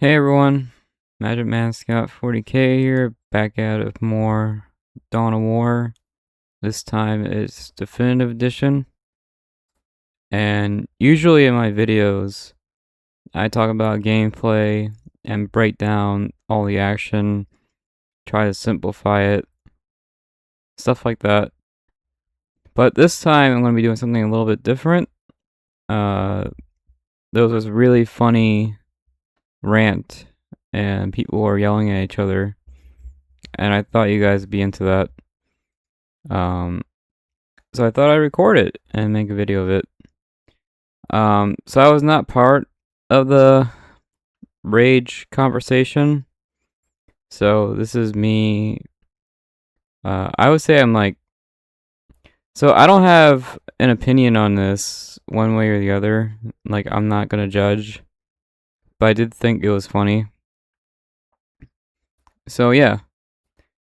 Hey everyone, Magic Man Scout 40k here, back at it with more Dawn of War. This time it's Definitive Edition. And usually in my videos, I talk about gameplay and break down all the action, try to simplify it, stuff like that. But this time I'm going to be doing something a little bit different. There was this really funny rant, and people were yelling at each other. And I thought you guys would be into that. So I thought I'd record it and make a video of it. So I was not part of the rage conversation. So this is me. I would say I'm like. So I don't have an opinion on this one way or the other. Like, I'm not gonna judge. But I did think it was funny. So yeah.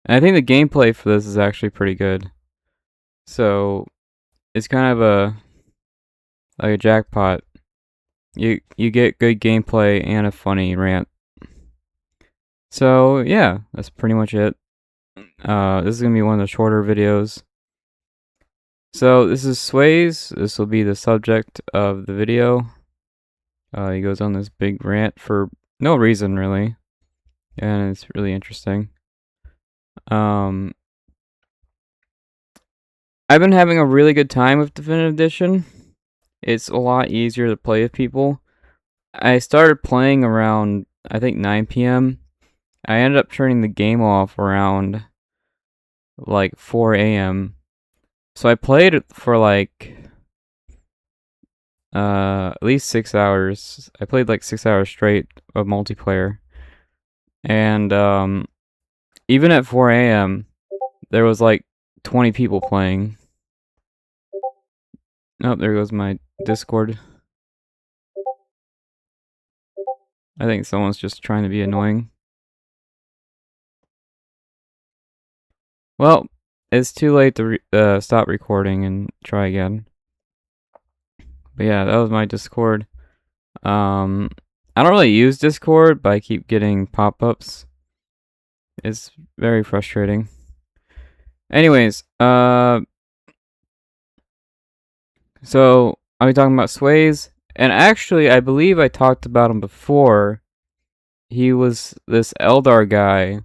And I think the gameplay for this is actually pretty good. So it's kind of like a jackpot. You get good gameplay and a funny rant. So yeah, that's pretty much it. This is gonna be one of the shorter videos. So this is Sways. This will be the subject of the video. He goes on this big rant for no reason really, and it's really interesting. I've been having a really good time with Definitive Edition. It's a lot easier to play with people. I started playing around, I think, 9 p.m. I ended up turning the game off around like 4 a.m. So I played it for like at least 6 hours. I played like 6 hours straight of multiplayer. And even at 4 a.m. there was like 20 people playing. Oh, there goes my Discord. I think someone's just trying to be annoying. Well, it's too late to stop recording and try again. But yeah, that was my Discord. I don't really use Discord, but I keep getting pop-ups. It's very frustrating. Anyways, so I'll be talking about Sways, and actually, I believe I talked about him before. He was this Eldar guy,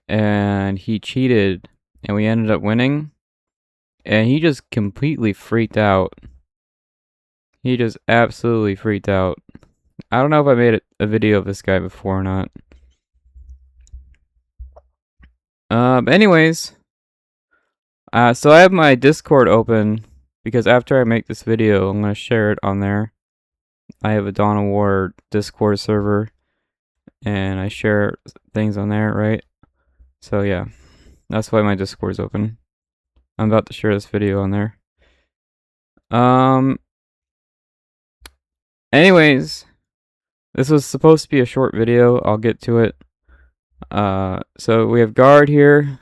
and he cheated, and we ended up winning, and he just completely freaked out. He just absolutely freaked out. I don't know if I made a video of this guy before or not. Anyways, so I have my Discord open because after I make this video, I'm gonna share it on there. I have a Dawn of War Discord server, and I share things on there, right? So yeah, that's why my Discord's open. I'm about to share this video on there. Anyways, this was supposed to be a short video. I'll get to it. So we have Guard here.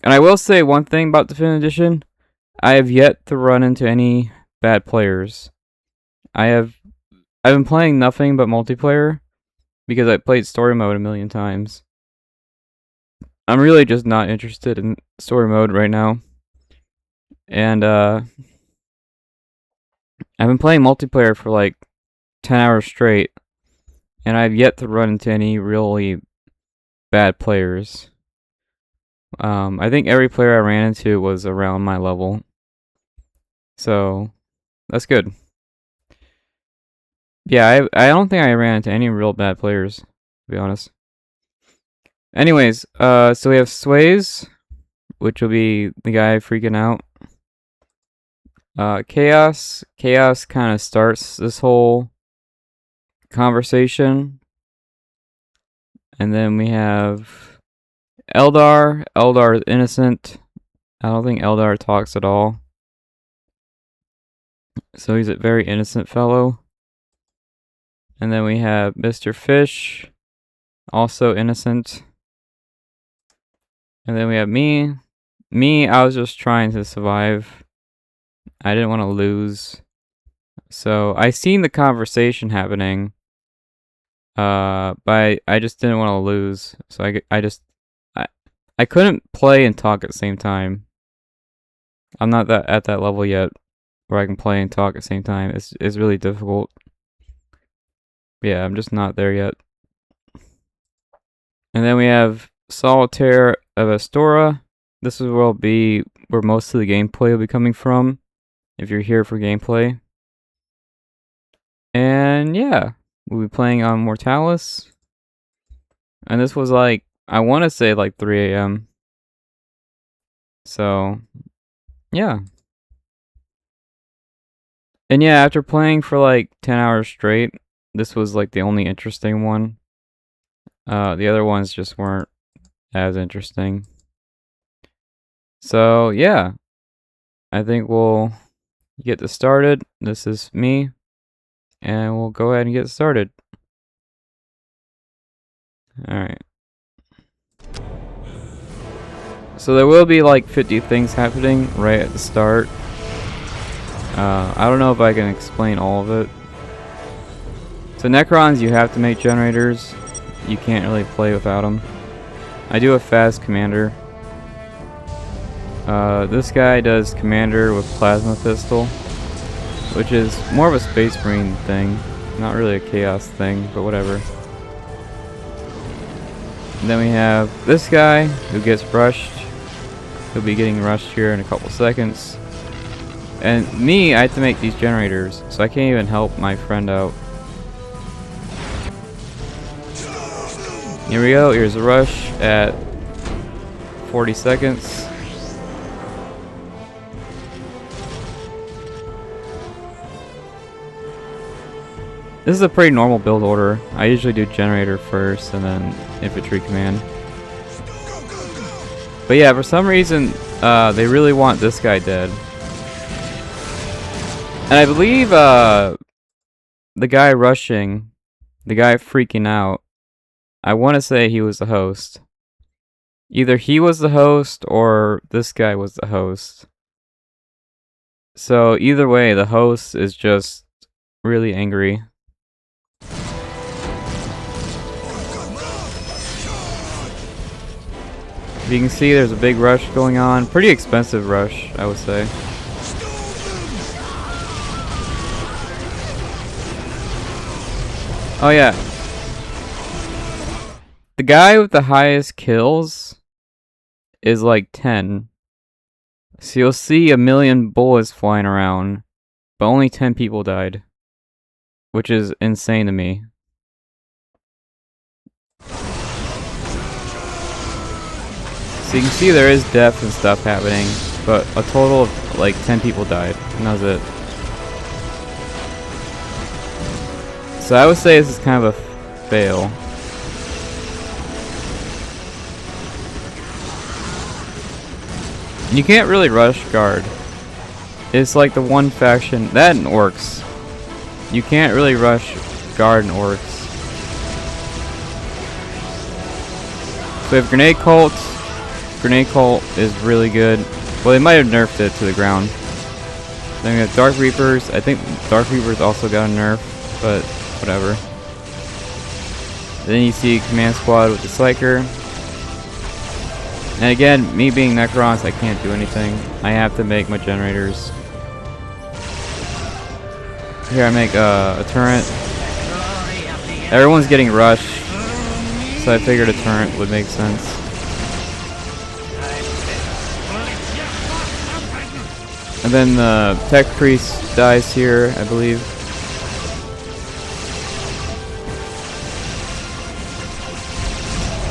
And I will say one thing about Definitive Edition. I have yet to run into any bad players. I've been playing nothing but multiplayer because I played story mode a million times. I'm really just not interested in story mode right now. And I've been playing multiplayer for like 10 hours straight, and I've yet to run into any really bad players. I think every player I ran into was around my level. So that's good. Yeah, I don't think I ran into any real bad players, to be honest. Anyways, so we have Sways, which will be the guy freaking out. Chaos kind of starts this whole conversation. And then we have Eldar. Eldar is innocent. I don't think Eldar talks at all. So he's a very innocent fellow. And then we have Mr. Fish, also innocent. And then we have me. I was just trying to survive. I didn't want to lose. So I seen the conversation happening. But I just didn't want to lose, so I couldn't play and talk at the same time. I'm not at that level yet where I can play and talk at the same time. It's really difficult. Yeah, I'm just not there yet. And then we have Solitaire of Astora. This will be where most of the gameplay will be coming from, if you're here for gameplay. And yeah, we'll be playing on Mortalis. And this was like, I want to say like 3 a.m. So, yeah. And yeah, after playing for like 10 hours straight, this was like the only interesting one. The other ones just weren't as interesting. So, yeah. I think we'll get this started. This is me. And we'll go ahead and get started. Alright. So there will be like 50 things happening right at the start. I don't know if I can explain all of it. So Necrons, you have to make generators. You can't really play without them. I do a fast commander. This guy does commander with plasma pistol, which is more of a Space Marine thing, not really a chaos thing, but whatever. And then we have this guy who gets rushed. He'll be getting rushed here in a couple seconds. And me, I have to make these generators, so I can't even help my friend out. Here we go, here's a rush at 40 seconds. This is a pretty normal build order. I usually do generator first and then infantry command. But yeah, for some reason, they really want this guy dead. And I believe the guy rushing, the guy freaking out, I want to say he was the host. Either he was the host or this guy was the host. So either way, the host is just really angry. You can see there's a big rush going on. Pretty expensive rush, I would say. Oh yeah. The guy with the highest kills is like 10. So you'll see a million bullets flying around, but only 10 people died. Which is insane to me. So you can see there is death and stuff happening, but a total of like 10 people died, and that was it. So I would say this is kind of a fail. You can't really rush guard. It's like the one faction, that and orcs. You can't really rush guard and orcs. So we have grenade cult. Grenade cult is really good. Well, they might have nerfed it to the ground. Then we have Dark Reapers. I think Dark Reapers also got a nerf, but whatever. Then you see Command Squad with the Psyker. And again, me being Necrons, I can't do anything. I have to make my generators. Here I make a turret. Everyone's getting rushed, so I figured a turret would make sense. And then the Tech Priest dies here, I believe.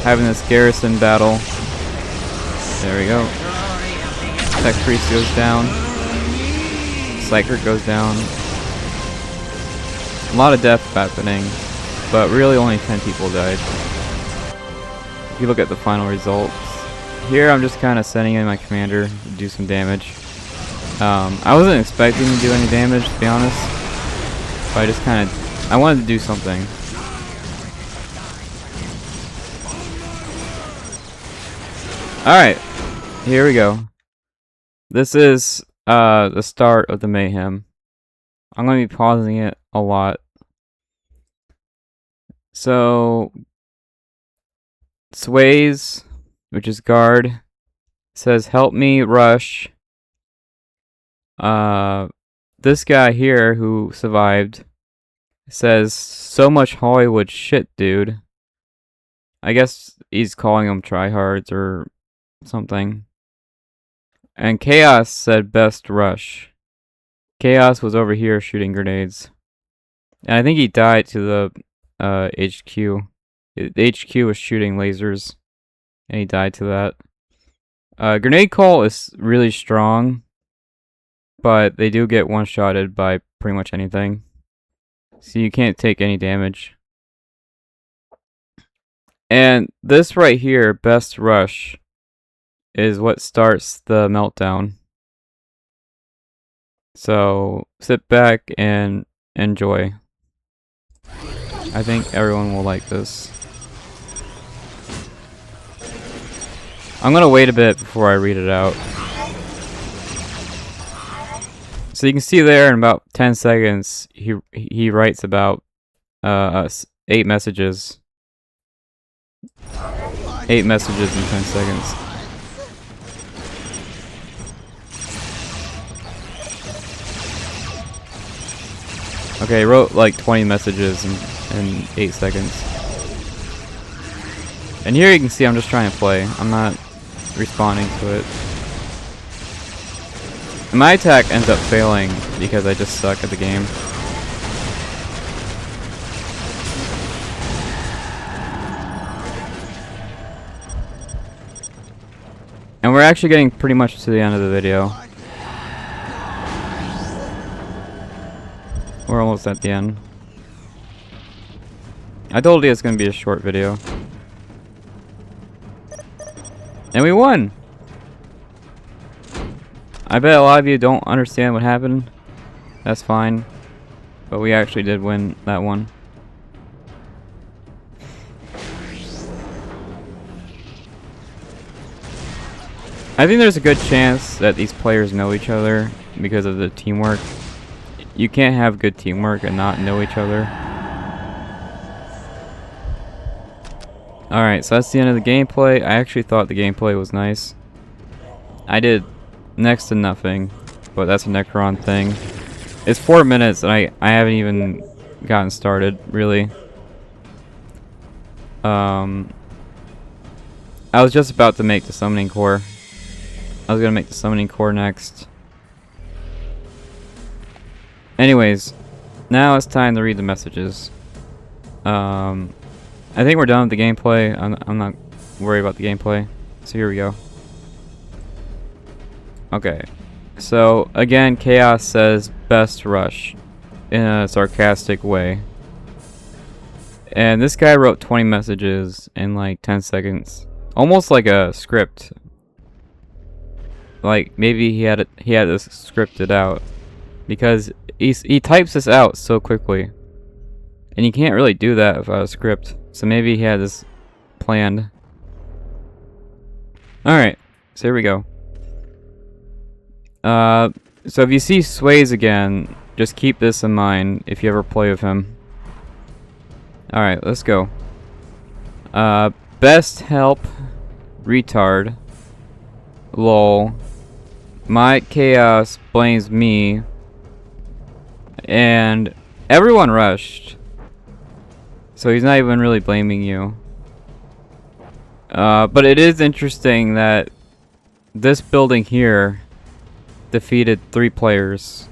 Having this garrison battle. There we go. Tech Priest goes down. Psyker goes down. A lot of death happening, but really only 10 people died. If you look at the final results, here I'm just kind of sending in my commander to do some damage. I wasn't expecting to do any damage, to be honest, but I just kind of, I wanted to do something. Alright, here we go. This is the start of the mayhem. I'm going to be pausing it a lot. So Sways, which is guard, says help me rush. This guy here who survived says so much Hollywood shit, dude. I guess he's calling them tryhards or something. And Chaos said best rush. Chaos was over here shooting grenades. And I think he died to the HQ. The HQ was shooting lasers. And he died to that. Grenade call is really strong. But they do get one-shotted by pretty much anything. So you can't take any damage. And this right here, best rush, is what starts the meltdown. So sit back and enjoy. I think everyone will like this. I'm gonna wait a bit before I read it out. So you can see there in about 10 seconds, he writes about 8 messages. 8 messages in 10 seconds. Okay, he wrote like 20 messages in 8 seconds. And here you can see I'm just trying to play. I'm not responding to it. And my attack ends up failing because I just suck at the game. And we're actually getting pretty much to the end of the video. We're almost at the end. I told you it's going to be a short video. And we won! I bet a lot of you don't understand what happened. That's fine. But we actually did win that one. I think there's a good chance that these players know each other because of the teamwork. You can't have good teamwork and not know each other. Alright, so that's the end of the gameplay. I actually thought the gameplay was nice. I did next to nothing, but that's a Necron thing. It's 4 minutes and I haven't even gotten started, really. I was just about to make the summoning core. I was gonna make the summoning core next. Anyways, now it's time to read the messages. I think we're done with the gameplay. I'm not worried about the gameplay. So here we go. Okay. So again, Chaos says best rush in a sarcastic way. And this guy wrote 20 messages in like 10 seconds. Almost like a script. Like maybe he had this scripted out because he types this out so quickly. And you can't really do that without a script. So maybe he had this planned. Alright, so here we go. So if you see Sways again, just keep this in mind if you ever play with him. Alright, let's go. Best help retard. Lol. My Chaos blames me. And everyone rushed. So he's not even really blaming you. But it is interesting that this building here defeated 3 players.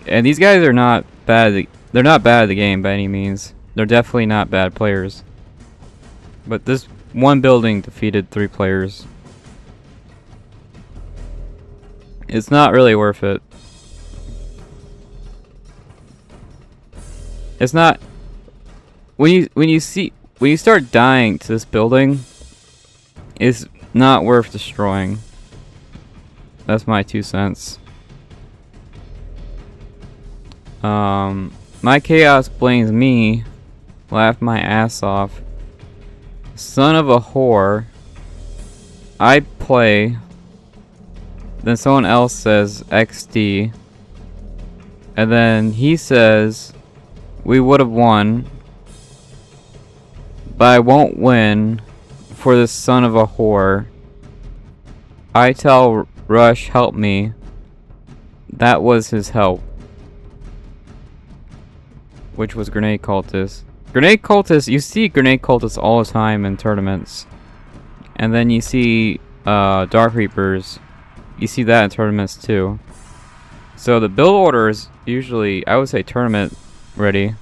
And these guys are not bad. They're not bad at the game by any means. They're definitely not bad players. But this one building defeated 3 players. It's not really worth it. It's not. When you start dying to this building, it's not worth destroying. That's my 2 cents. My Chaos blames me. Laugh my ass off. Son of a whore. I play. Then someone else says XD. And then he says we would have won. but I won't win for this son of a whore. I tell Rush, help me. That was his help. Which was Grenade Cultist. Grenade Cultist, you see Grenade Cultists all the time in tournaments. And then you see Dark Reapers. You see that in tournaments too. So the build order is usually, I would say, tournament ready.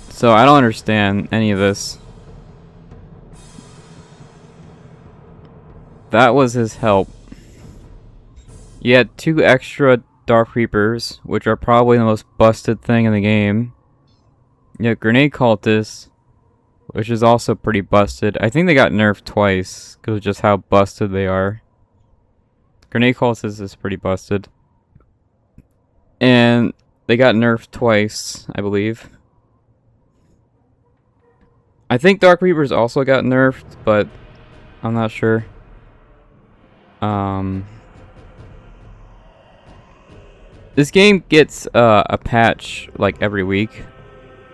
So I don't understand any of this. That was his help. You had 2 extra Dark Reapers, which are probably the most busted thing in the game. You have Grenade Cultists, which is also pretty busted. I think they got nerfed twice, because of just how busted they are. Grenade Cultists is pretty busted. And they got nerfed twice, I believe. I think Dark Reapers also got nerfed, but I'm not sure. This game gets a patch like every week,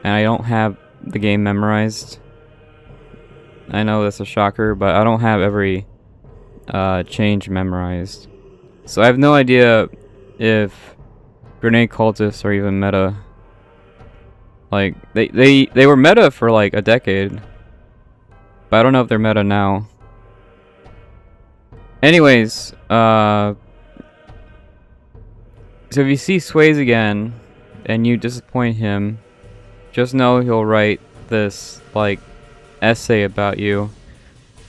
and I don't have the game memorized. I know that's a shocker, but I don't have every change memorized. So I have no idea if Grenade Cultists are even meta. Like, they were meta for like a decade, but I don't know if they're meta now. Anyways, so if you see Sways again, and you disappoint him, just know he'll write this, like, essay about you.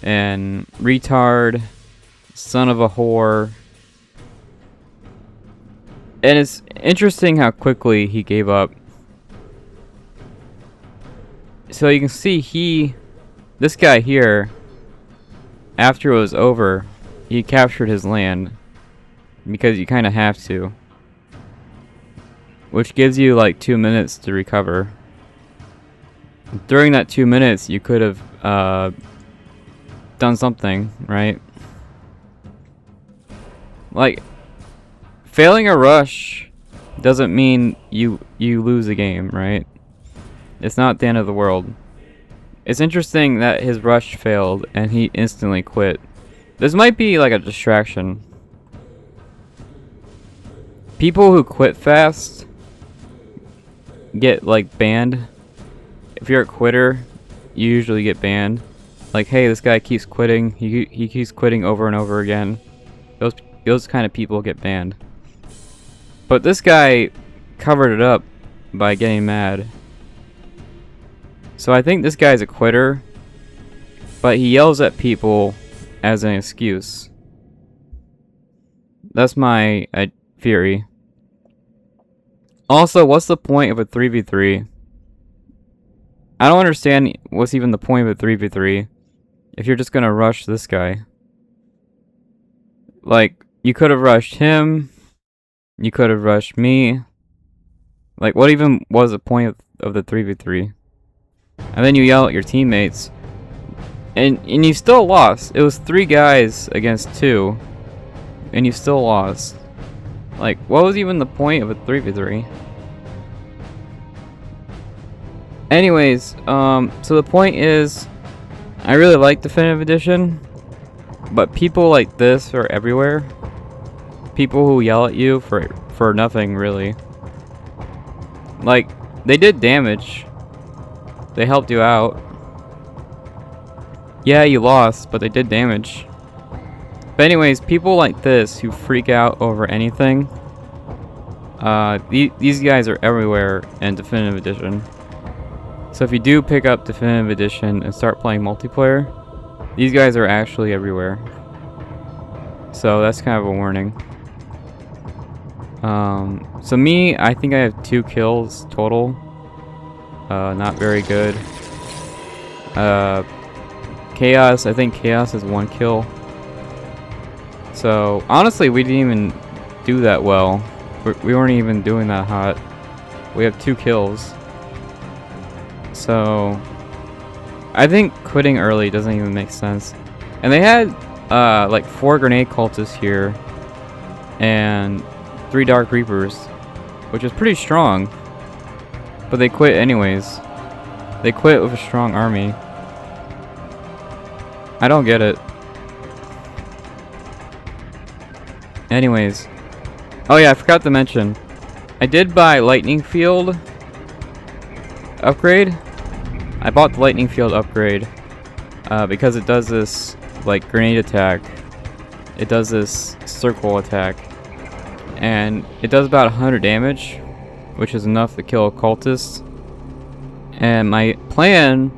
And retard, son of a whore. And it's interesting how quickly he gave up. So you can see this guy here, after it was over, he captured his land. Because you kind of have to. Which gives you like 2 minutes to recover. During that 2 minutes, you could have done something, right? Like, failing a rush doesn't mean you lose a game, right? It's not the end of the world. It's interesting that his rush failed and he instantly quit. This might be like a distraction. People who quit fast get like banned. If you're a quitter, you usually get banned. Like, hey, this guy keeps quitting. He keeps quitting over and over again. Those kind of people get banned. But this guy covered it up by getting mad. So I think this guy's a quitter, but he yells at people as an excuse. That's my theory. Also, what's the point of a 3v3? I don't understand what's even the point of a 3v3 if you're just gonna rush this guy. Like, you could have rushed him, you could have rushed me. Like, what even was the point of the 3v3? And then you yell at your teammates, and you still lost. It was 3 guys against 2, and you still lost. Like, what was even the point of a 3v3? Anyways, so the point is, I really like Definitive Edition, but people like this are everywhere. People who yell at you for nothing, really. Like, they did damage. They helped you out. Yeah, you lost, but they did damage. But anyways, people like this who freak out over anything, these guys are everywhere in Definitive Edition. So if you do pick up Definitive Edition and start playing multiplayer, these guys are actually everywhere. So that's kind of a warning. So me, I think I have 2 kills total. Not very good. Chaos, I think Chaos has 1 kill. So honestly, we didn't even do that well. We weren't even doing that hot. We have 2 kills. So I think quitting early doesn't even make sense. And they had like 4 Grenade Cultists here and 3 Dark Reapers, which is pretty strong. But they quit anyways. They quit with a strong army. I don't get it. Anyways. Oh yeah, I forgot to mention. I did buy Lightning Field upgrade. I bought the Lightning Field upgrade because it does this like grenade attack. It does this circle attack. And it does about 100 damage, which is enough to kill a cultist. And my plan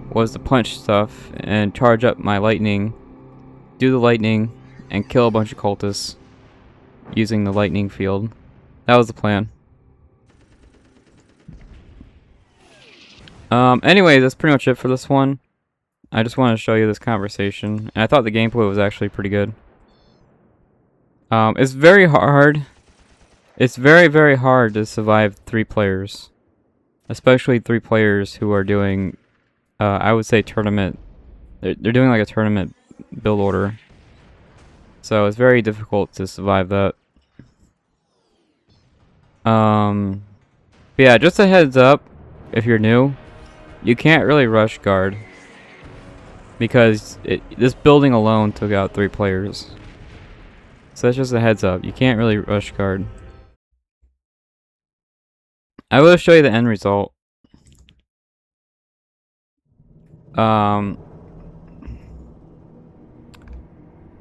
was to punch stuff and charge up my lightning, do the lightning, and kill a bunch of cultists using the lightning field. That was the plan. Anyways, that's pretty much it for this one. I just wanted to show you this conversation, and I thought the gameplay was actually pretty good. It's very hard. It's very, very hard to survive 3 players. Especially 3 players who are doing, I would say tournament. They're doing like a tournament build order. So it's very difficult to survive that. But yeah, just a heads up, if you're new, you can't really rush guard. Because this building alone took out 3 players. So that's just a heads up. You can't really rush guard. I will show you the end result.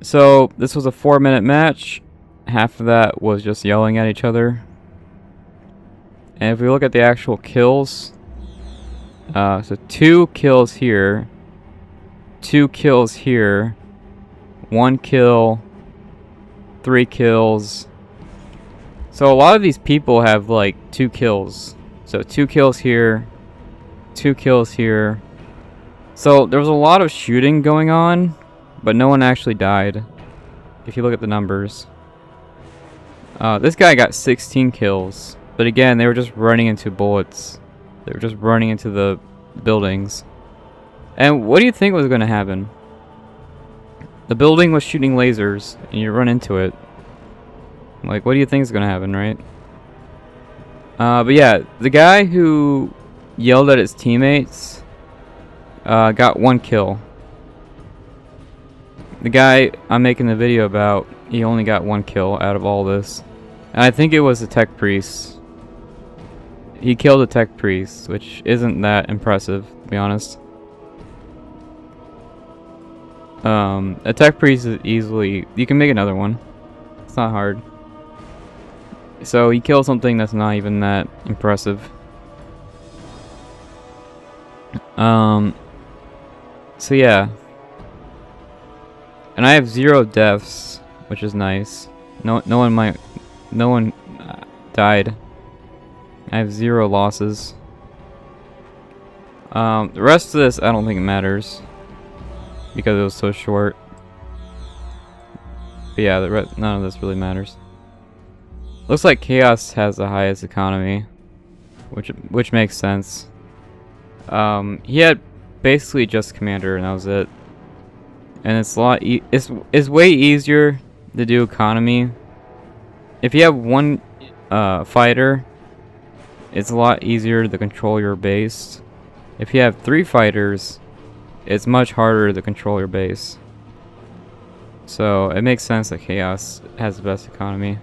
So this was a 4-minute match. Half of that was just yelling at each other. And if we look at the actual kills, so 2 kills here, 2 kills here, 1 kill, 3 kills. So a lot of these people have like 2 kills. So 2 kills here, 2 kills here. So there was a lot of shooting going on, but no one actually died. If you look at the numbers. This guy got 16 kills. But again, they were just running into bullets. They were just running into the buildings. And what do you think was going to happen? The building was shooting lasers, and you run into it. Like, what do you think is going to happen, right? But yeah, the guy who yelled at his teammates got 1 kill. The guy I'm making the video about, he only got 1 kill out of all this. And I think it was the tech priest. He killed a tech priest, which isn't that impressive, to be honest. A tech priest is easily... You can make another one. It's not hard. So he killed something that's not even that impressive. So yeah. And I have 0 deaths, which is nice. No one died. I have 0 losses. The rest of this, I don't think it matters. Because it was so short. But yeah, none of this really matters. Looks like Chaos has the highest economy. Which makes sense. He had basically just Commander and that was it. And it's a lot it's way easier to do economy. If you have 1 fighter, it's a lot easier to control your base. If you have 3 fighters, it's much harder to control your base. So it makes sense that Chaos has the best economy.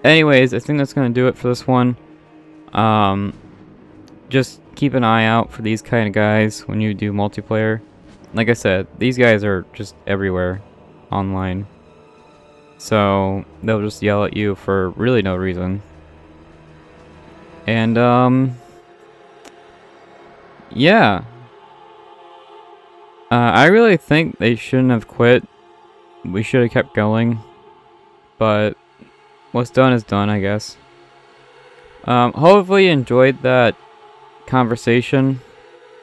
Anyways, I think that's gonna do it for this one. Just keep an eye out for these kind of guys when you do multiplayer. Like I said, these guys are just everywhere online. So they'll just yell at you for really no reason. And yeah. I really think they shouldn't have quit. We should have kept going. But what's done is done, I guess. Hopefully you enjoyed that conversation.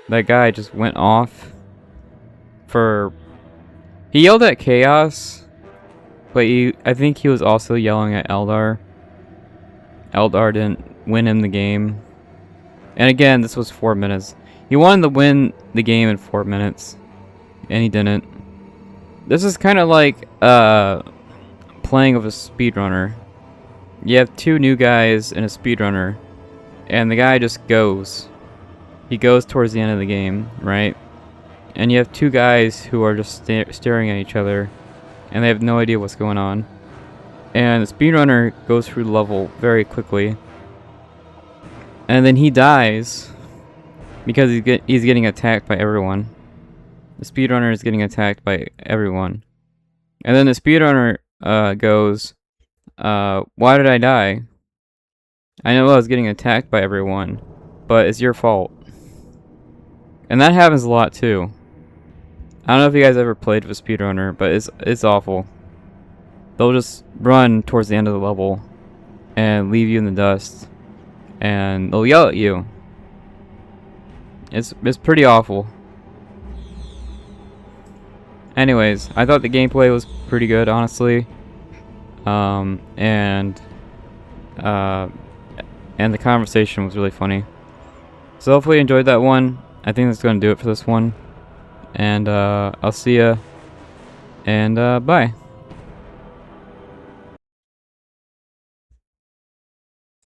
That guy just went off for... He yelled at Chaos. But I think he was also yelling at Eldar. Eldar didn't win him the game. And again, this was 4 minutes. He wanted to win the game in 4 minutes. And he didn't. This is kind of like playing with a speedrunner. you have two new guys and a speedrunner, and the guy just goes. He goes towards the end of the game, right? And you have two guys who are just staring at each other, and they have no idea what's going on. And the speedrunner goes through the level very quickly, and then he dies because he's getting attacked by everyone. The speedrunner is getting attacked by everyone, and then the speedrunner goes, "Why did I die? I know I was getting attacked by everyone, but it's your fault." And that happens a lot too. I don't know if you guys ever played with a speedrunner, but it's awful. They'll just run towards the end of the level and leave you in the dust, and they'll yell at you. It's pretty awful. Anyways, I thought the gameplay was pretty good, honestly. And the conversation was really funny. So hopefully you enjoyed that one. I think that's going to do it for this one. And I'll see ya. And bye.